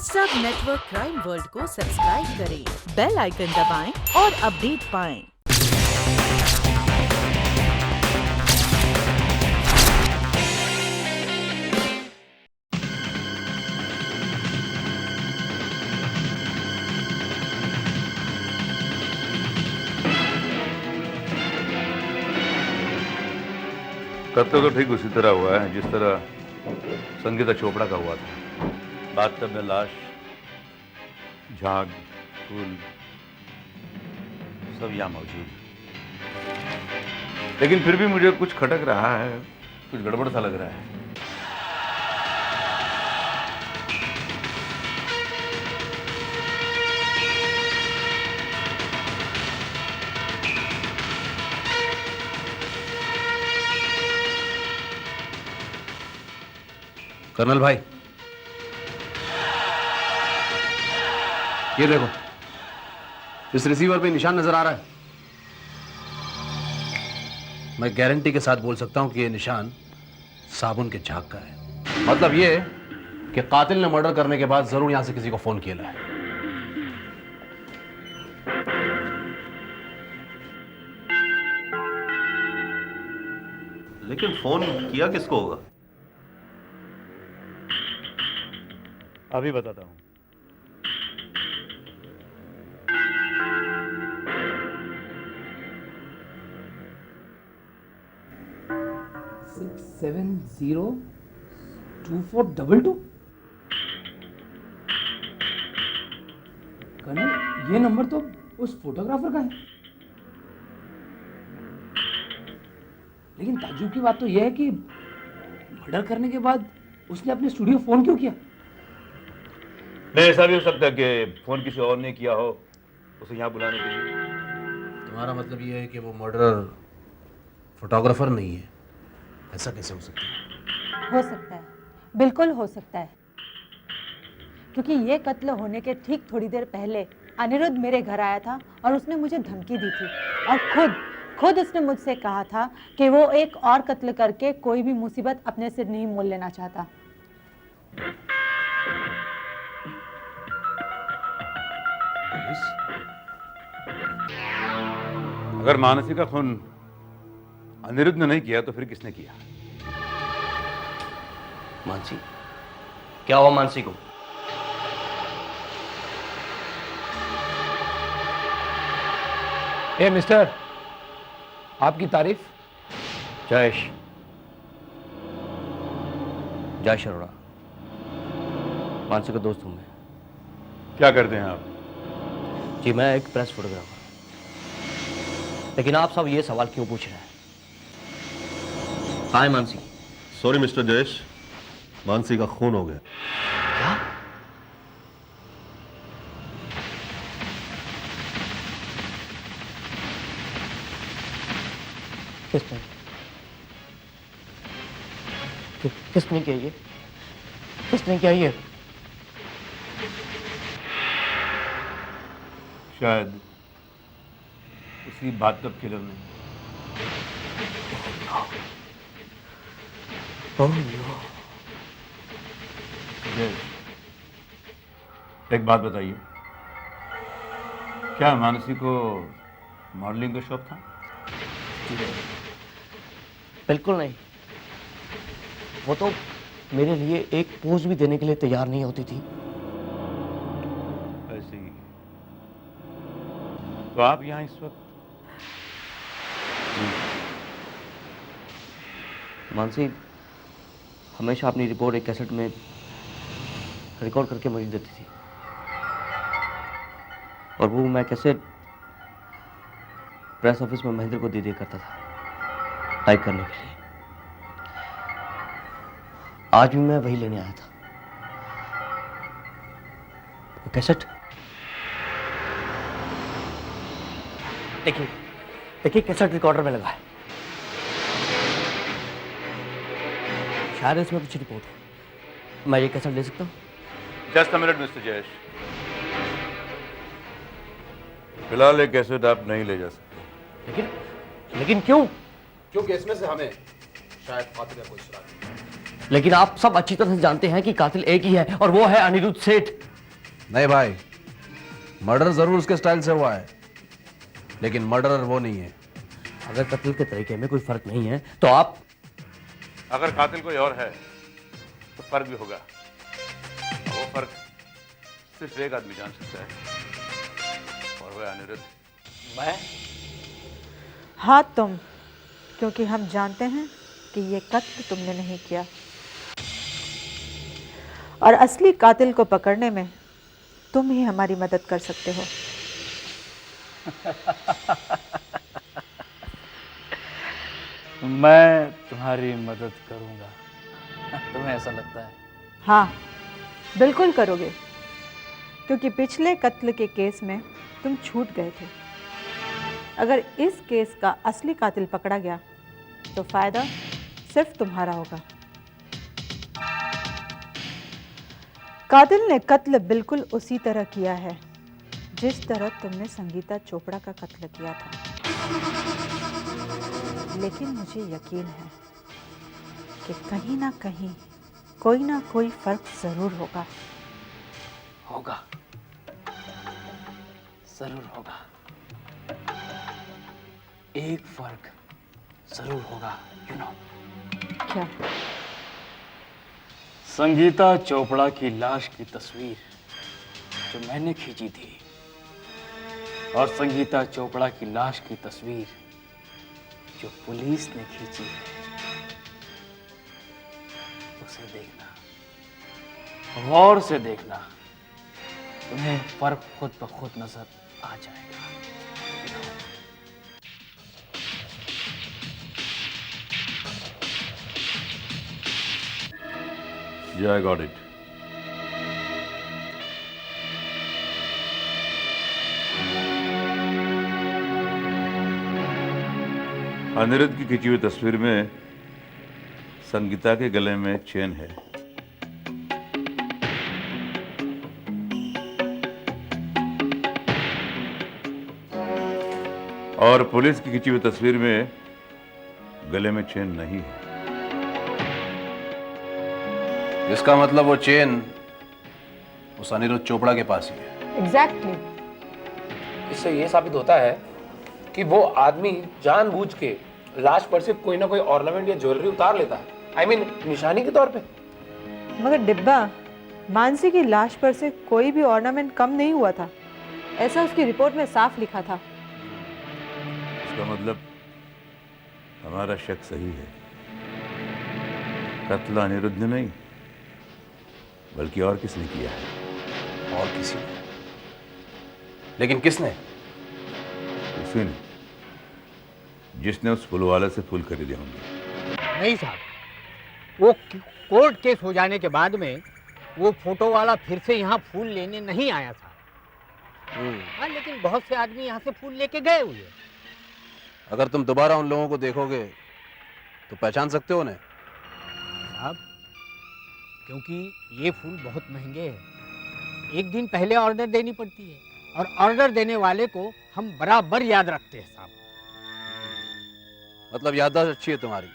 सब network crime world को subscribe करें, बेल आइकन दबाएं और अपडेट पाएं। कत्ल तो ठीक उसी तरह हुआ है जिस तरह संगीता चोपड़ा का हुआ था। बाथटब में लाश, झाग, फूल सब यहाँ मौजूद है, लेकिन फिर भी मुझे कुछ खटक रहा है, कुछ गड़बड़ सा लग रहा है। कर्नल भाई, ये देखो, इस रिसीवर पे निशान नजर आ रहा है। मैं गारंटी के साथ बोल सकता हूं कि ये निशान साबुन के झाग का है। मतलब ये कि कातिल ने मर्डर करने के बाद जरूर यहां से किसी को फोन किया है। लेकिन फोन किया किसको होगा? अभी बताता हूँ। Seven zero 2422। कर्नल, ये नंबर तो उस फोटोग्राफर का है। लेकिन ताज्जुब की बात तो यह है कि मर्डर करने के बाद उसने अपने स्टूडियो फोन क्यों किया? नहीं, ऐसा भी हो सकता है कि फोन किसी और ने किया हो उसे यहाँ बुलाने के लिए। तुम्हारा मतलब ये है कि वो मर्डरर फोटोग्राफर नहीं है? ऐसा कैसे हो सकता है? हो सकता है, बिल्कुल हो सकता है, क्योंकि ये कत्ल होने के ठीक थोड़ी देर पहले अनिरुद्ध मेरे घर आया था और उसने मुझे धमकी दी थी और खुद उसने मुझसे कहा था कि वो एक और कत्ल करके कोई भी मुसीबत अपने सिर नहीं मोल लेना चाहता। अगर मानसी का खून अनिरुद्ध ने नहीं किया तो फिर किसने किया? मानसी? क्या हुआ मानसी को? ए मिस्टर, आपकी तारीफ। जयेश अरोड़ा, मानसी का दोस्त हूं मैं। क्या करते हैं आप? जी, मैं एक प्रेस फोटोग्राफर। लेकिन आप सब ये सवाल क्यों पूछ रहे हैं? कहाँ है मानसी? सॉरी मिस्टर जयेश, मानसी का खून हो गया। क्या? किसने किया ये? किसने किया ये? शायद उसी बाथटब किलर ने। एक बात बताइए, क्या मानसी को मॉडलिंग का शौक था? बिल्कुल नहीं। वो तो मेरे लिए एक पोज भी देने के लिए तैयार नहीं होती थी। ऐसे ही तो आप यहाँ इस वक्त? मानसी हमेशा अपनी रिपोर्ट एक कैसेट में रिकॉर्ड करके मुझे देती थी और वो मैं कैसेट प्रेस ऑफिस में महेंद्र को दे दिया करता था टाइप करने के लिए। आज भी मैं वही लेने आया था, वो कैसेट। देखिए कैसेट रिकॉर्डर में लगा है। शायद इसमें कुछ रिपोर्ट है। मैं ये कैसेट ले सकता हूँ? Just a minute mister Jayesh, फिलहाल ये कैसेट आप नहीं ले जा सकते। लेकिन क्यों? क्योंकि इसमें से हमें शायद कातिल का कोई सुराग नहीं। लेकिन आप सब अच्छी तरह से जानते हैं कि कातिल एक ही है और वो है अनिरुद्ध सेठ। नहीं भाई, मर्डर जरूर उसके स्टाइल से हुआ है, लेकिन मर्डरर वो नहीं है। अगर कत्ल के तरीके में कोई फर्क नहीं है तो आप अगर कातिल कोई और है तो फर्क भी होगा। वो फर्क सिर्फ एक आदमी जान सकता है, और वह अनिरुद्ध। मैं? हाँ तुम, क्योंकि हम जानते हैं कि ये कत्ल तुमने नहीं किया और असली कातिल को पकड़ने में तुम ही हमारी मदद कर सकते हो। मैं तुम्हारी मदद करूंगा, तुम्हें ऐसा लगता है? हाँ बिल्कुल करोगे, क्योंकि पिछले कत्ल के केस में तुम छूट गए थे। अगर इस केस का असली कातिल पकड़ा गया तो फायदा सिर्फ तुम्हारा होगा। कातिल ने कत्ल बिल्कुल उसी तरह किया है जिस तरह तुमने संगीता चोपड़ा का कत्ल किया था, लेकिन मुझे यकीन है कि कहीं ना कहीं कोई ना कोई फर्क जरूर होगा। होगा, जरूर होगा। एक फर्क जरूर होगा, यू नो। क्या? संगीता चोपड़ा की लाश की तस्वीर जो मैंने खींची थी और संगीता चोपड़ा की लाश की तस्वीर जो पुलिस ने खींची है, उसे देखना, गौर से देखना, तुम्हें फर्क खुद ब खुद नजर आ जाएगा। Yeah, I got it. Anirudh की खींची हुई तस्वीर में संगीता के गले में चेन है। और पुलिस की खींची हुई तस्वीर में गले में चेन नहीं है। इसका मतलब वो चेन उस अनिरुद्ध चोपड़ा के पास ही है। एग्जैक्टली। इससे ये साबित होता है कि वो आदमी जानबूझ के लाश पर से कोई ना कोई ऑर्नामेंट या ज्वेलरी उतार लेता है, I mean, निशानी के तौर पे। मगर डिब्बा, मानसी की लाश पर से कोई भी ऑर्नामेंट कम नहीं हुआ था, ऐसा उसकी रिपोर्ट में साफ लिखा था। इसका मतलब हमारा शक सही है। कत्ल अनिरुद्ध ने नहीं बल्कि और किसने किया है। और किसी ने? लेकिन किसने? उसी ने जिसने उस फूल वाले से फूल खरीदे होंगे। नहीं साहब, वो कोर्ट केस हो जाने के बाद में वो फोटो वाला फिर से यहाँ फूल लेने नहीं आया था। हाँ, लेकिन बहुत से आदमी यहाँ से फूल लेके गए हुए। अगर तुम दोबारा उन लोगों को देखोगे तो पहचान सकते हो उन्हें? साहब, क्योंकि ये फूल बहुत महंगे हैं, एक दिन पहले ऑर्डर देनी पड़ती है और ऑर्डर देने वाले को हम बराबर याद रखते हैं साहब। मतलब याददाश्त अच्छी है तुम्हारी।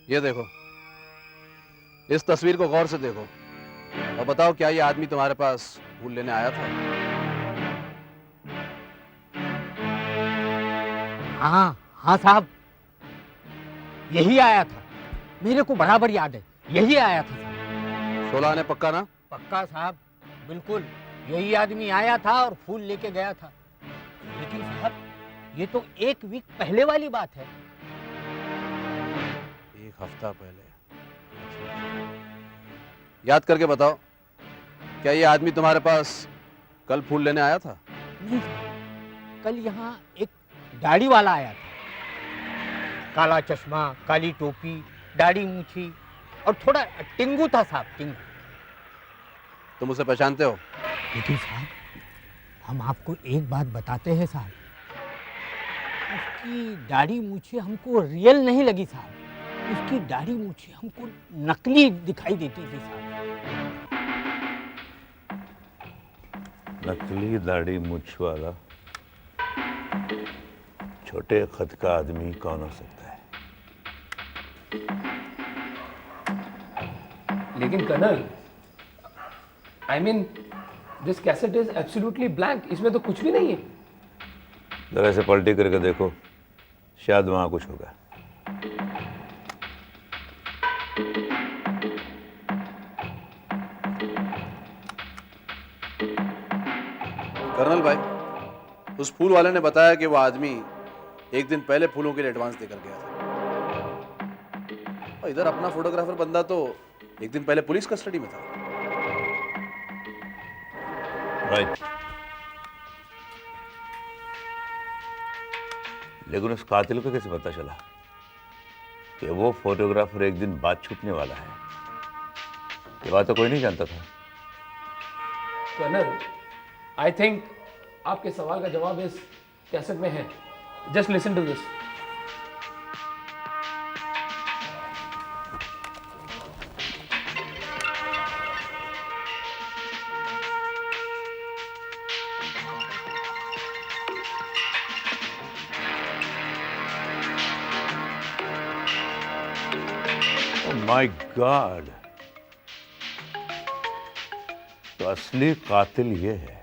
ये देखो, इस तस्वीर को गौर से देखो और बताओ, क्या ये आदमी तुम्हारे पास फूल लेने आया था? हाँ हाँ साहब, यही आया था, मेरे को बराबर याद है, यही आया था साहब। 16 ने पक्का ना? पक्का साहब, बिल्कुल यही आदमी आया था और फूल लेके गया था। लेकिन साहब, ये तो एक वीक पहले वाली बात है। एक हफ्ता पहले? याद करके बताओ, क्या ये आदमी तुम्हारे पास कल फूल लेने आया था? नहीं साहब, कल यहाँ एक दाढ़ी वाला आया था, काला चश्मा, काली टोपी, दाढ़ी मूछी और थोड़ा टिंगू था साहब, टिंगू। तुम उसे पहचानते हो? लेकिन साहब, हम आपको एक बात बताते हैं साहब, उसकी दाढ़ी मूछे हमको रियल नहीं लगी साहब, उसकी दाढ़ी मूछे हमको नकली दिखाई देती थी साहब। नकली दाढ़ी मूछ वाला छोटे खत का आदमी कौन हो सकता है? लेकिन colonel, I mean this cassette is absolutely blank, इसमें तो कुछ भी नहीं है। जरा से पलटी करके देखो, शायद वहां कुछ होगा। कर्नल भाई, उस फूल वाले ने बताया कि वो आदमी एक दिन पहले फूलों के लिए एडवांस देकर गया था, और इधर अपना फोटोग्राफर बंदा तो एक दिन पहले पुलिस कस्टडी में था। राइट। लेकिन उस कातिल को कैसे पता चला कि वो फोटोग्राफर एक दिन बाद छूटने वाला है? ये बात तो कोई नहीं जानता था। कर्नल, आई थिंक आपके सवाल का जवाब इस कैसेट में है। Just listen to this. My god, तो असली कातिल ये है।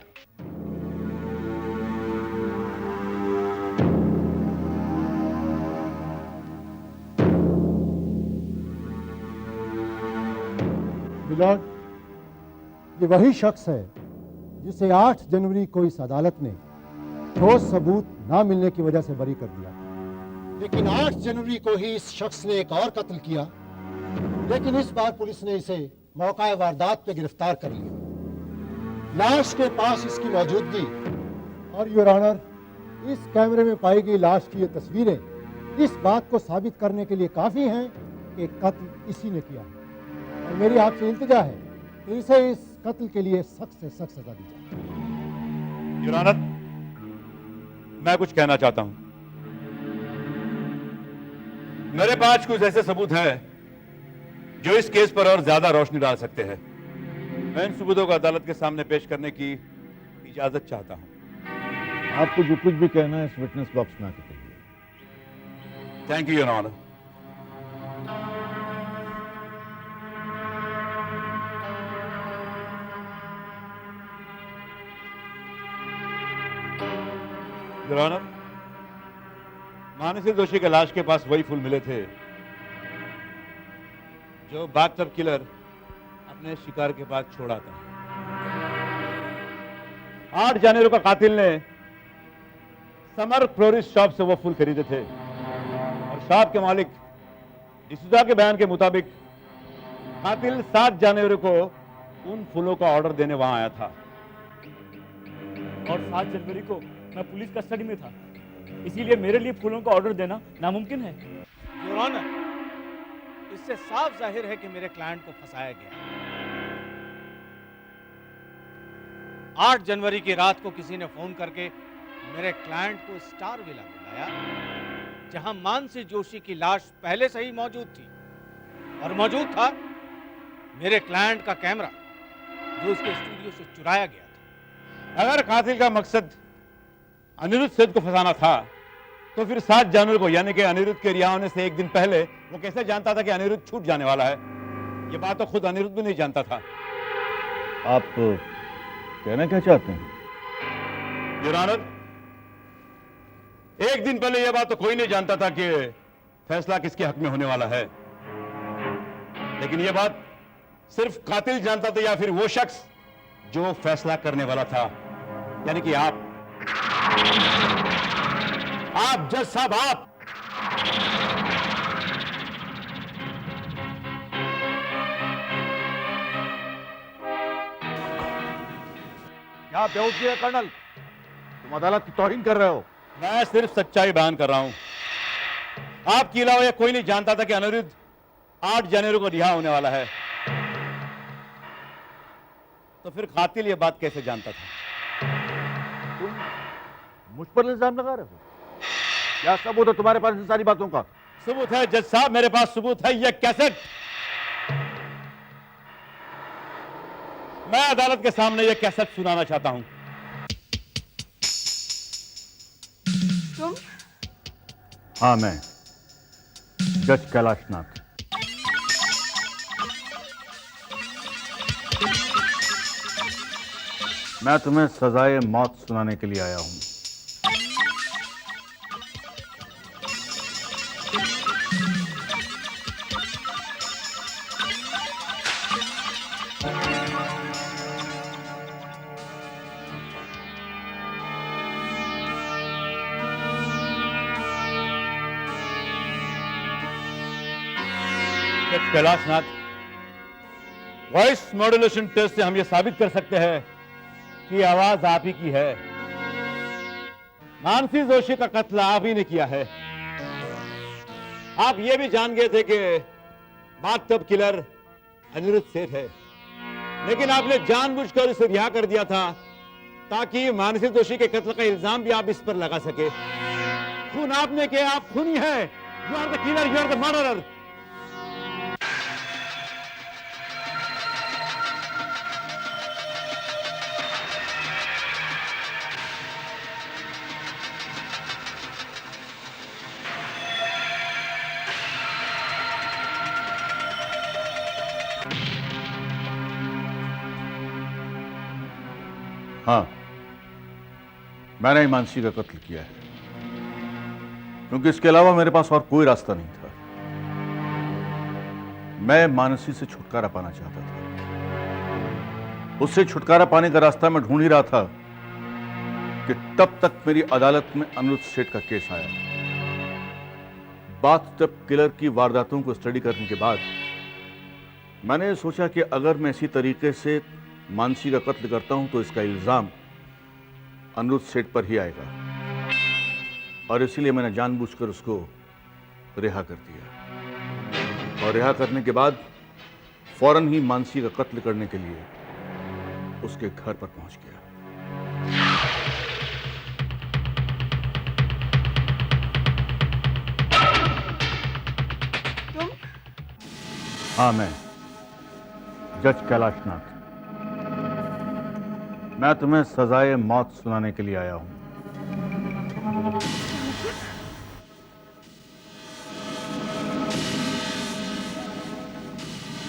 मिलॉर्ड, ये वही शख्स है जिसे 8 जनवरी को इस अदालत ने ठोस सबूत ना मिलने की वजह से बरी कर दिया। लेकिन 8 जनवरी को ही इस शख्स ने एक और कत्ल किया, लेकिन इस बार पुलिस ने इसे मौका वारदात पे गिरफ्तार कर लिया। लाश के पास इसकी मौजूदगी और योर ऑनर, इस कैमरे में पाई गई लाश की ये तस्वीरें इस बात को साबित करने के लिए काफी हैं कि कत्ल इसी ने किया है। और मेरी आपसे इल्तिजा है कि इसे इस कत्ल के लिए सख्त से सख्त सजा दी जाए। योर ऑनर, मैं कुछ कहना चाहता हूं। मेरे पास कुछ ऐसे सबूत हैं जो इस केस पर और ज्यादा रोशनी डाल सकते हैं। मैं इन सबूतों को अदालत के सामने पेश करने की इजाजत चाहता हूं। आपको जो कुछ भी कहना है इस विटनेस बॉक्स में आके कहिए। Thank you your honour. Your honour, Mansi दोषी के लाश के पास वही फूल मिले थे जो बाथटब किलर अपने शिकार के बाद छोड़ा था। 8 जनवरी को कातिल ने समर फ्लोरिस्ट शॉप से वो फूल खरीदे थे और शॉप के मालिक डिसूजा के बयान के मुताबिक कातिल 7 जनवरी को उन फूलों का ऑर्डर देने वहां आया था। और 7 जनवरी को मैं पुलिस कस्टडी में था, इसीलिए मेरे लिए फूलों का ऑर्डर देना नामुमकिन है। योर ऑनर, इससे साफ जाहिर है कि मेरे क्लाइंट को फंसाया गया। 8 जनवरी की रात को किसी ने फोन करके मेरे क्लाइंट को स्टार विला बुलाया, जहां मानसी जोशी की लाश पहले से ही मौजूद थी और मौजूद था मेरे क्लाइंट का कैमरा जो उसके स्टूडियो से चुराया गया था। अगर कातिल का मकसद अनिरुद्ध सेठ को फंसाना था तो फिर 7 जनवरी को यानी कि अनिरुद्ध के रिहा होने से एक दिन पहले वो कैसे जानता था कि अनिरुद्ध छूट जाने वाला है? ये बात तो खुद अनिरुद्ध भी नहीं जानता था। आप कहना क्या चाहते हैं? योर ऑनर, एक दिन पहले यह बात तो कोई नहीं जानता था कि फैसला किसके हक में होने वाला है, लेकिन यह बात सिर्फ कातिल जानता था या फिर वो शख्स जो फैसला करने वाला था, यानी कि आप जज साहब, आप। क्या बेवकूफी है कर्नल, तुम अदालत की तौहीन कर रहे हो। मैं सिर्फ सच्चाई बयान कर रहा हूं। आपके अलावा यह कोई नहीं जानता था कि अनिरुद्ध 8 जनवरी को रिहा होने वाला है, तो फिर कातिल यह बात कैसे जानता था? मुझ पर इल्जाम लगा रहे हो? क्या सबूत है तुम्हारे पास इन सारी बातों का? सबूत है जज साहब, मेरे पास सबूत है। यह कैसेट मैं अदालत के सामने यह कैसेट सुनाना चाहता हूं। तुम? हाँ, मैं जज कैलाशनाथ। मैं तुम्हें सजाए मौत सुनाने के लिए आया हूं। कैलाशनाथ, वॉइस मॉड्यूलेशन टेस्ट से हम ये साबित कर सकते हैं कि आवाज आप ही की है। मानसी जोशी का कत्ल आप ही ने किया है। आप ये भी जान गए थे कि बाथटब किलर अनिरुद्ध सेठ है, लेकिन आपने जानबूझकर उसे रिहा कर दिया था ताकि मानसी जोशी के कत्ल का इल्जाम भी आप इस पर लगा सके। खून आपने किया, आप खूनी है। You are the killer, you are the murderer. हाँ, मैंने ही मानसी का कत्ल किया है, क्योंकि इसके अलावा मेरे पास और कोई रास्ता नहीं था। मैं मानसी से छुटकारा पाना चाहता था। उससे छुटकारा पाने का रास्ता मैं ढूंढ ही रहा था कि तब तक मेरी अदालत में अनिरुद्ध सेठ का केस आया। बाथटब किलर की वारदातों को स्टडी करने के बाद मैंने सोचा कि अगर मैं इसी तरीके से मानसी का कत्ल करता हूं तो इसका इल्जाम अनिरुद्ध सेठ पर ही आएगा, और इसीलिए मैंने जानबूझकर उसको रिहा कर दिया। और रिहा करने के बाद फौरन ही मानसी का कत्ल करने के लिए उसके घर पर पहुंच गया। तुम? हाँ, मैं जज कैलाशनाथ। मैं तुम्हें सजाए मौत सुनाने के लिए आया हूं।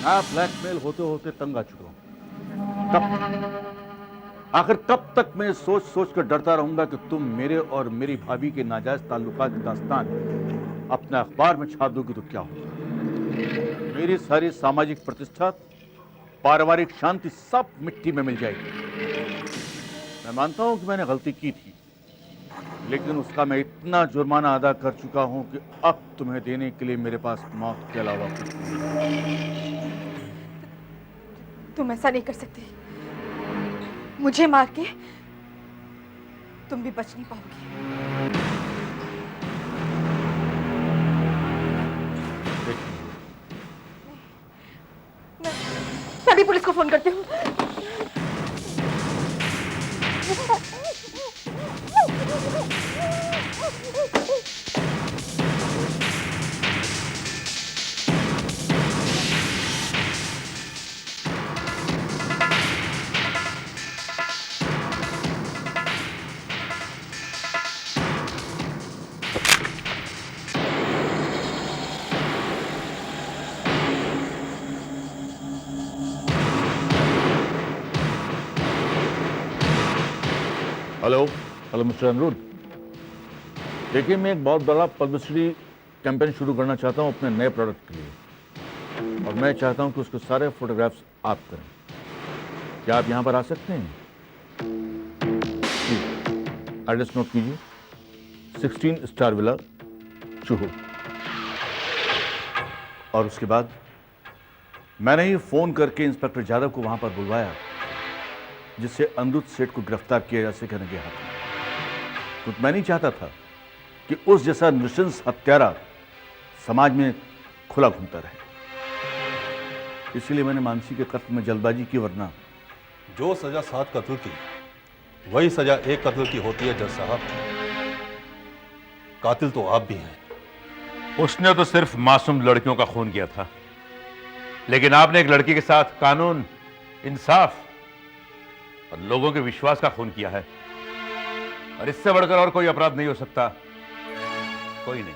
मैं ब्लैकमेल होते होते तंग आ चुका हूं। आखिर कब तक मैं सोच सोच कर डरता रहूंगा कि तुम मेरे और मेरी भाभी के नाजायज ताल्लुकात की दास्तान अपने अखबार में छाप दोगी तो क्या होगा? मेरी सारी सामाजिक प्रतिष्ठा, पारिवारिक शांति सब मिट्टी में मिल जाएगी। मैं मानता हूं कि मैंने गलती की थी, लेकिन उसका मैं इतना जुर्माना अदा कर चुका हूं कि अब तुम्हें देने के लिए मेरे पास मौत के अलावा कुछ नहीं। तुम ऐसा नहीं कर सकते। मुझे मार के तुम भी बच नहीं पाओगे। मैं अभी पुलिस को फोन करती हूँ। Hello mister Aniruddh. देखिए, मैं एक बहुत बड़ा पब्लिसिटी कैंपेन शुरू करना चाहता हूं अपने नए प्रोडक्ट के लिए, और मैं चाहता हूं कि उसके सारे फोटोग्राफ्स आप करें। क्या आप यहां पर आ सकते हैं? एड्रेस नोट कीजिए, 16 स्टार विला, चूहू। और उसके बाद मैंने ही फोन करके इंस्पेक्टर यादव को वहां पर बुलवाया, जिससे अनिरुद्ध सेठ को गिरफ्तार किया जा सके नंगे हाथ। क्योंकि मैं नहीं चाहता था कि उस जैसा नृशंस हत्यारा समाज में खुला घूमता रहे। इसलिए मैंने मानसी के कत्ल में जल्दबाजी की, वरना जो सजा 7 कत्ल की वही सजा 1 कत्ल की होती है जज साहब। कातिल तो आप भी हैं। उसने तो सिर्फ मासूम लड़कियों का खून किया था, लेकिन आपने एक लड़की के साथ कानून, इंसाफ और लोगों के विश्वास का खून किया है, और इससे बढ़कर और कोई अपराध नहीं हो सकता। कोई नहीं।